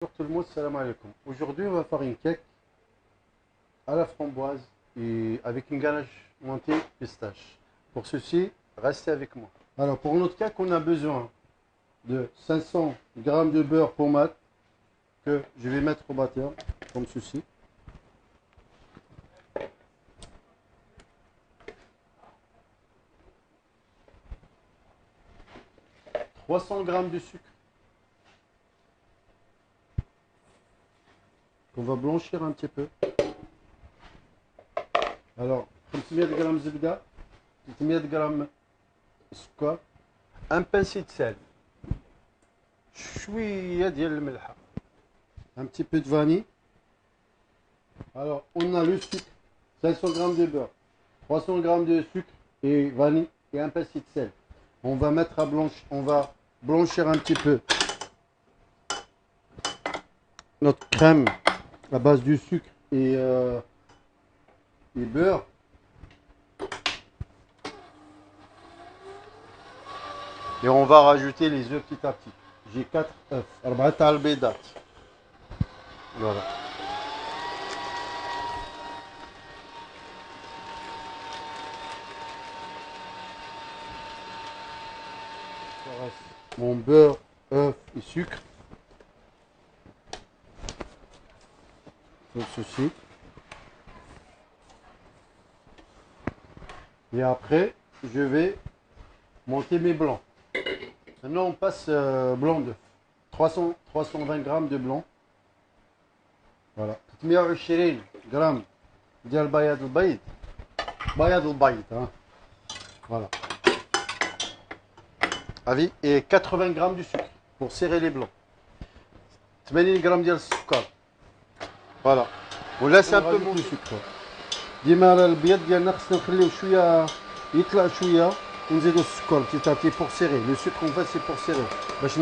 Bonjour tout le monde, salam alaikum. Aujourd'hui, on va faire une cake à la framboise et avec une ganache montée pistache. Pour ceci, restez avec moi. Alors, pour notre cake, on a besoin de 500 g de beurre pommade que je vais mettre au batteur, comme ceci. 300 g de sucre qu'on va blanchir un petit peu. Alors, 500 g زبدة, 300 g سكر, un pincé de sel, شوية ديال الملحة, un petit peu de vanille. Alors, on a le sucre, 500 g de beurre, 300 g de sucre et vanille et un pincé de sel. On va mettre à blanchir, on va blanchir un petit peu notre crème à base du sucre et beurre. Et on va rajouter les œufs petit à petit. J'ai 4 œufs. 4 البيضات. Voilà. Mon beurre, œuf et sucre. Comme ceci. Et après, je vais monter mes blancs. Maintenant, on passe blanc d'œuf. 320 g de blanc. Voilà. 320 g ديال بياض البيض. بياض البيض. Voilà. Et 80 g de sucre pour serrer les blancs. 80 g ديال السكر. Voilà. On laisse un peu de sucre. ديما البيض ديالنا خصنا نخليوه شويه يطلع شويه ونزيدو السكر petit à petit pour serrer. Le sucre en fait c'est pour serrer. باش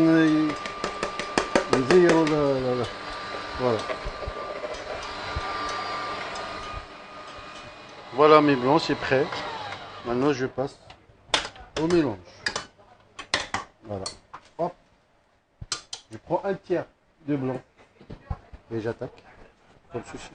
نزيرو voilà. Voilà mes blancs, c'est prêt. Maintenant je passe au mélange. Voilà. Hop. Je prends un tiers de blanc et j'attaque comme ceci.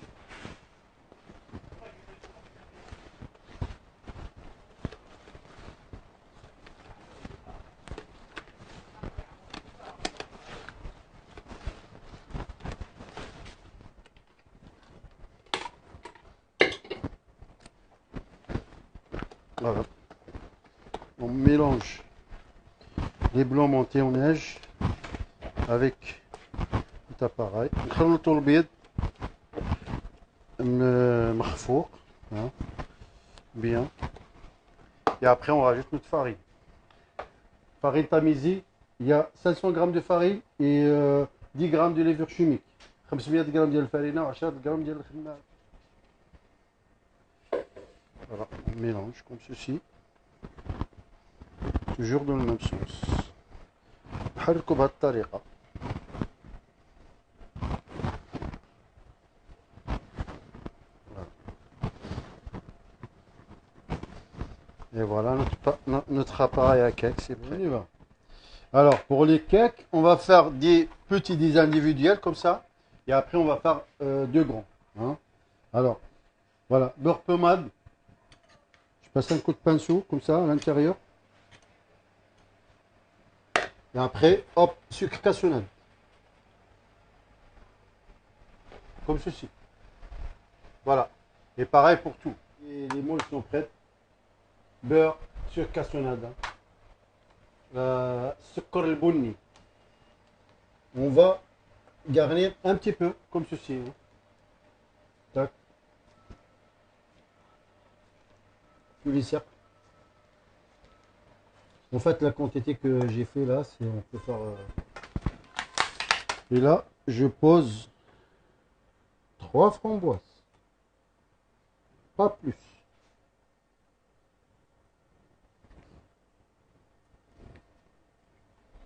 Voilà. On mélange les blancs montés en neige avec tout appareil. نخلطوا البيض مخفوق bien. Et après on rajoute notre farine. Farine tamisée, il y a 500 g de farine et 10 g de levure chimique. 500 g ديال الفرينة و 10 g ديال الخمام. Voilà, on mélange comme ceci. Toujours dans le même sens. نحركوا بهذه الطريقة. Et voilà, notre appareil à cake, c'est prêt. On y va. Alors, pour les cakes, on va faire des petits des individuels comme ça. Et après, on va faire deux grands. Alors, voilà, beurre pommade. Je passe un coup de pinceau comme ça à l'intérieur. Et après, hop, sucre cassonade. Comme ceci. Voilà. Et pareil pour tout. Et les moules sont prêtes. Beurre, sucre cassonade. Sucre el bunni. On va garnir un petit peu comme ceci. Tac. Tous les cercles. En fait, la quantité que j'ai fait là, c'est on peut faire. Et là, je pose 3 framboises. Pas plus.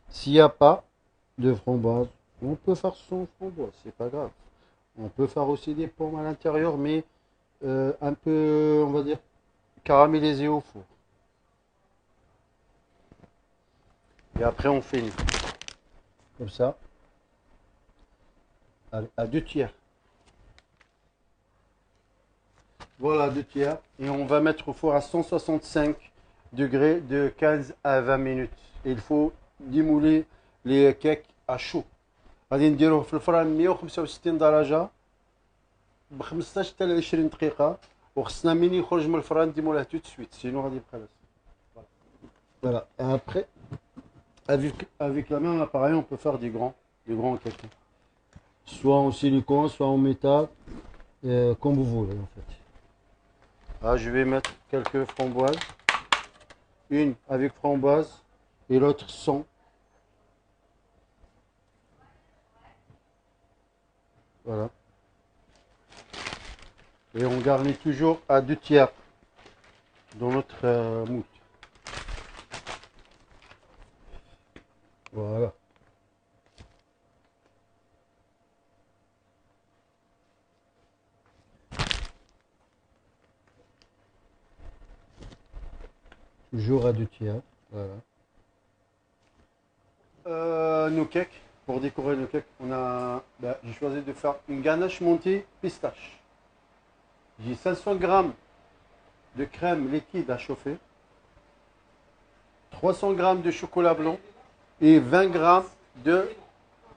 S'il n'y a pas de framboise, on peut faire sans framboise, c'est pas grave. On peut faire aussi des pommes à l'intérieur, mais un peu, on va dire, caramélisées au four. Et après, on finit. Comme ça. Allez, à 2 tiers. Voilà, 2 tiers. Et on va mettre au four à 165 degrés de 15 à 20 minutes. Et il faut démouler les cakes à chaud. غادي نديروه في الفران 165 درجة ب 15 حتى ل 20 دقيقة. وخصنا من يخرج من الفران نديمولاه تو سويت سينو غادي يبقى لاصق. Voilà. Et après, avec la même appareil, on peut faire des grands cakes. Soit en silicone, soit en métal, comme vous voulez en fait. Ah, je vais mettre quelques framboises. Une avec framboise et l'autre sans. Voilà. Et on garnit toujours à 2 tiers dans notre moule. Voilà. Toujours à 2 tiers. Voilà. Nos cakes, pour décorer nos cakes, j'ai choisi de faire une ganache montée pistache. J'ai 500 grammes de crème liquide à chauffer, 300 grammes de chocolat blanc et 20 grammes de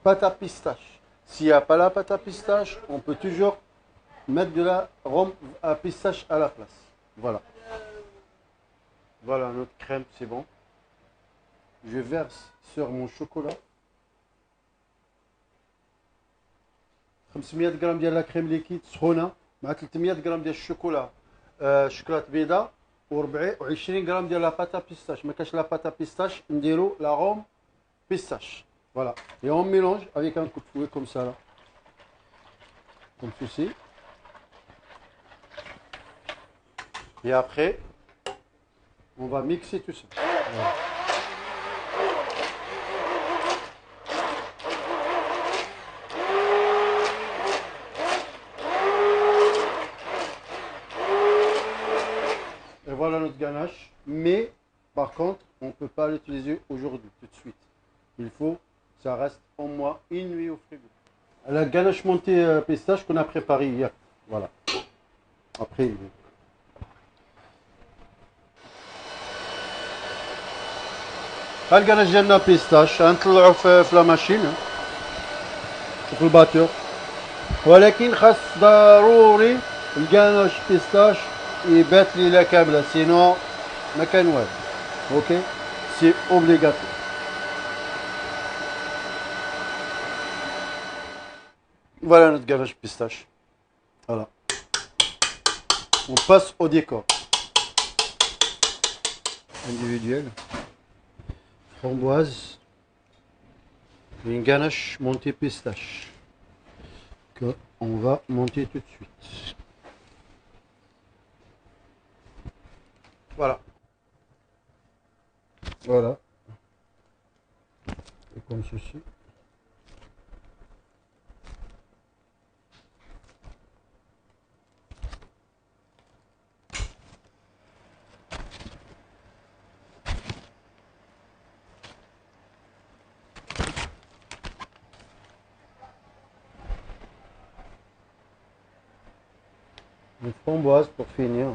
pâte à pistache. S'il n'y a pas la pâte à pistache, on peut toujours mettre de la rhum à pistache à la place. Voilà. Voilà notre crème, c'est bon. Je verse sur mon chocolat 500 غرام ديال لا كريم ليكيد سخونه مع 300 غرام ديال الشوكولا شوكولات بيضاء و20 غرام ديال لا باتا بيستاش. ما كاش لا باتا بيستاش نديرو لا روم بيستاش. Voilà. Et on mélange avec un coup de fouet comme ça là. Comme ceci. Et après, on va mixer tout ça. Voilà. Et voilà notre ganache. Mais, par contre, on ne peut pas l'utiliser aujourd'hui, tout de suite. Il faut, ça reste au moins une nuit au frigo. La ganache montée pistache qu'on a préparée hier. Voilà. Après, الجناش ديالنا بيستاش غنطلعو في لا ماشين في الباتور. ولكن خاص ضروري الجناش بيستاش يبات ليله كامله سينو ما كان والو. اوكي سي اوبليغاتو. Voilà notre ganache pistache. Voilà. On passe au décor. Individuel. Framboise. Une ganache montée pistache. Que on va monter tout de suite. Voilà. Voilà. Et comme ceci. Une framboise pour finir.